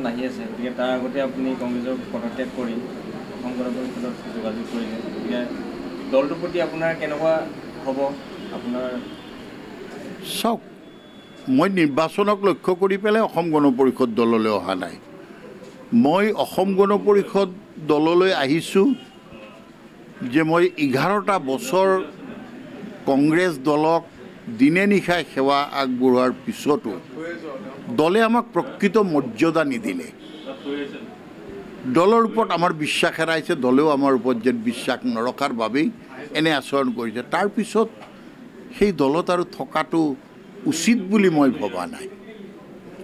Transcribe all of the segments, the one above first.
আহি আছে গতিকে তাৰ আগতে আপুনি কংগ্ৰেছৰ পদত্যাগ কৰি অসম গণ পৰিষদত যোগাযোগ কৰিলে গতিকে দলটোৰ প্ৰতি আপোনাৰ কেনেকুৱা হ'ব আপোনাৰ চাওক মই নিৰ্বাচনক লক্ষ্য কৰি পেলাই অসম গণ পৰিষদ দললৈ অহা নাই মই অসম গণ পৰিষদ দললৈ আহিছোঁ যে মই 11টা বছৰ কংগ্ৰেছ দলক দিনে নিশাই সেৱা আগবঢ়োৱাৰ পিছতো দলে আমাক প্ৰকৃত মৰ্যাদা নিদিলে দলৰ ওপৰত আমাৰ বিশ্বাস হেৰাইছে দলেও আমাৰ ওপৰত যেন বিশ্বাস নৰখাৰ বাবেই এনে আচৰণ কৰিছে তাৰপিছত সেই দলত আৰু থকাটো উচিত বুলি মই ভবা নাই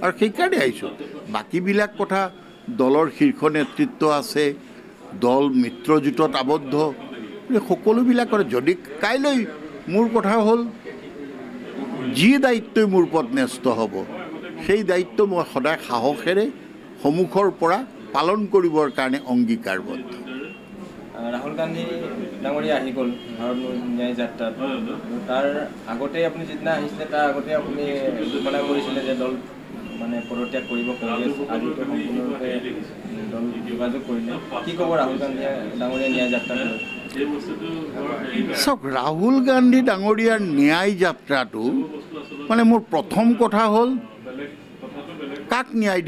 আৰু সেইকাৰণে আহিছোঁ বাকীবিলাক কথা দলৰ শীৰ্ষ নেতৃত্ব আছে দল মিত্ৰজোঁটত আবদ্ধ সকলোবিলাকৰ যদি কাইলৈ মোৰ কথা হ'ল যি দায়িত্বই মোৰ ওপৰত ন্যস্ত হ'ব সেই দায়িত্ব মই সদায় সাহসেৰে সন্মুখৰ পৰা পালন কৰিবৰ কাৰণে অংগীকাৰবদ্ধ ৰাহুল গান্ধী ডাঙৰীয়া আহি গ'ল ভাৰত ন্যায় যাত্ৰাত তাৰ আগতে আপুনি যিদিনা আহিছিলে তাৰ আগতে আপুনি ঘোষণা কৰিছিলে যে দল মানে পদত্যাগ কৰিব কংগ্ৰেছ আজিতো সম্পূৰ্ণৰূপে দল যোগাযোগ কৰিলে কি ক'ব ৰাহুল গান্ধী ডাঙৰীয়া ন্যায় যাত্ৰা চাওক ৰাহুল গান্ধী ডাঙৰীয়াৰ ন্যায় যাত্ৰাটো মানে মোৰ প্ৰথম কথা হ'ল কাক ন্যায়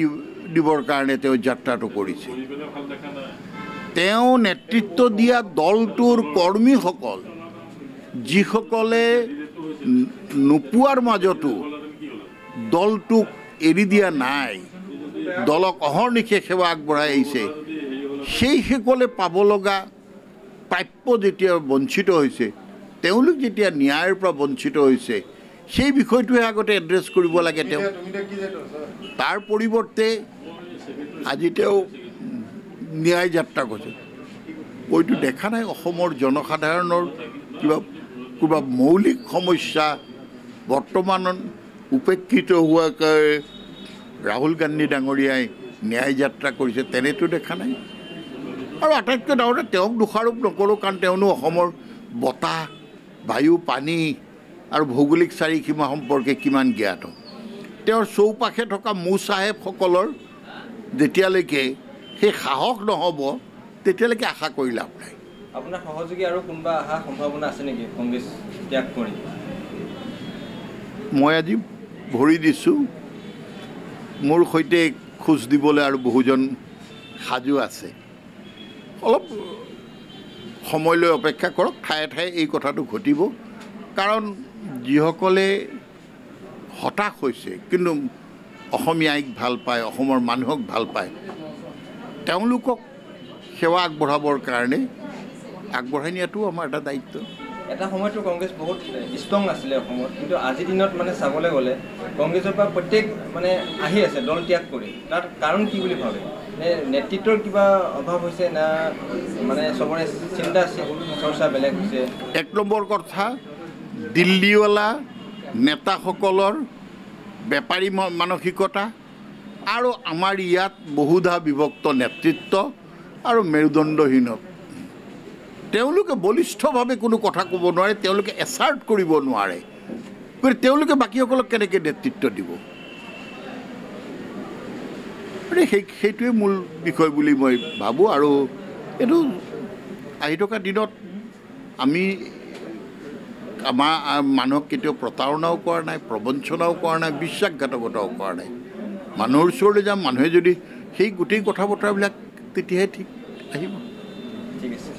দিবৰ কাৰণে তেওঁ যাত্ৰাটো কৰিছে তেওঁ নেতৃত্ব দিয়া দলটোৰ কৰ্মীসকল যিসকলে নোপোৱাৰ মাজতো দলটোক এৰি দিয়া নাই দলক অহৰ্নিশে সেৱা আগবঢ়াই আহিছে সেইসকলে পাব লগা প্ৰাপ্য যেতিয়া বঞ্চিত হৈছে তেওঁলোক যেতিয়া ন্যায়ৰ পৰা বঞ্চিত হৈছে সেই বিষয়টোৱে আগতে এড্ৰেছ কৰিব লাগে তেওঁ তাৰ পৰিৱৰ্তে আজি তেওঁ ন্যায় যাত্ৰা কৰিছে মইতো দেখা নাই অসমৰ জনসাধাৰণৰ কিবা মৌলিক সমস্যা বৰ্তমান উপেক্ষিত হোৱাকৈ ৰাহুল গান্ধী ডাঙৰীয়াই ন্যায় যাত্ৰা কৰিছে তেনেতো দেখা নাই আৰু আটাইতকৈ ডাঙৰ তেওঁক দোষাৰোপ নকৰোঁ কাৰণ তেওঁনো অসমৰ বতাহ বায়ু পানী আৰু ভৌগোলিক চাৰিসীমা সম্পৰ্কে কিমান জ্ঞাত তেওঁৰ চৌপাশে থকা মো চাহেবসকলৰ যেতিয়ালৈকে সেই সাহস নহ'ব তেতিয়ালৈকে আশা কৰি লাভ নাই আপোনাৰ সহযোগী আৰু কোনোবা অহা সম্ভাৱনা আছে নেকি কংগ্ৰেছ ত্যাগ কৰি মই আজি ভৰি দিছোঁ মোৰ সৈতে খোজ দিবলৈ আৰু বহুজন সাজু আছে অলপ সময়লৈ অপেক্ষা কৰক ঠায়ে ঠায়ে এই কথাটো ঘটিব কাৰণ যিসকলে হতাশ হৈছে কিন্তু অসমীয়াইক ভাল পায় অসমৰ মানুহক ভাল পায় তেওঁলোকক সেৱা আগবঢ়াবৰ কাৰণে আগবঢ়াই নিয়াটো আমাৰ এটা দায়িত্ব এটা সময়তো কংগ্ৰেছ বহুত ষ্ট্ৰং আছিলে অসমত কিন্তু আজিৰ দিনত মানে চাবলৈ গ'লে কংগ্ৰেছৰ পৰা প্ৰত্যেক মানে আহি আছে দল ত্যাগ কৰি তাৰ কাৰণ কি বুলি ভাবে নে নেতৃত্বৰ কিবা অভাৱ হৈছে না মানে চবৰে চিন্তা চৰ্চা বেলেগ হৈছে এক নম্বৰ কথা দিল্লীৱালা নেতাসকলৰ বেপাৰী মানসিকতা আৰু আমাৰ ইয়াত বহুধা বিভক্ত নেতৃত্ব আৰু মেৰুদণ্ডহীনতা তেওঁলোকে বলিষ্ঠভাৱে কোনো কথা ক'ব নোৱাৰে তেওঁলোকে এছাৰ্ট কৰিব নোৱাৰে গতিকে তেওঁলোকে বাকীসকলক কেনেকৈ নেতৃত্ব দিব সেইটোৱে মূল বিষয় বুলি মই ভাবোঁ আৰু এইটো আহি থকা দিনত আমি আমাৰ মানুহক কেতিয়াও প্ৰতাৰণাও কৰা নাই প্ৰবঞ্চনাও কৰা নাই বিশ্বাসঘাতকতাও কৰা নাই মানুহৰ ওচৰলৈ যাম মানুহে যদি সেই গোটেই কথা বতৰাবিলাক তেতিয়াহে ঠিক আহিব ঠিক আছে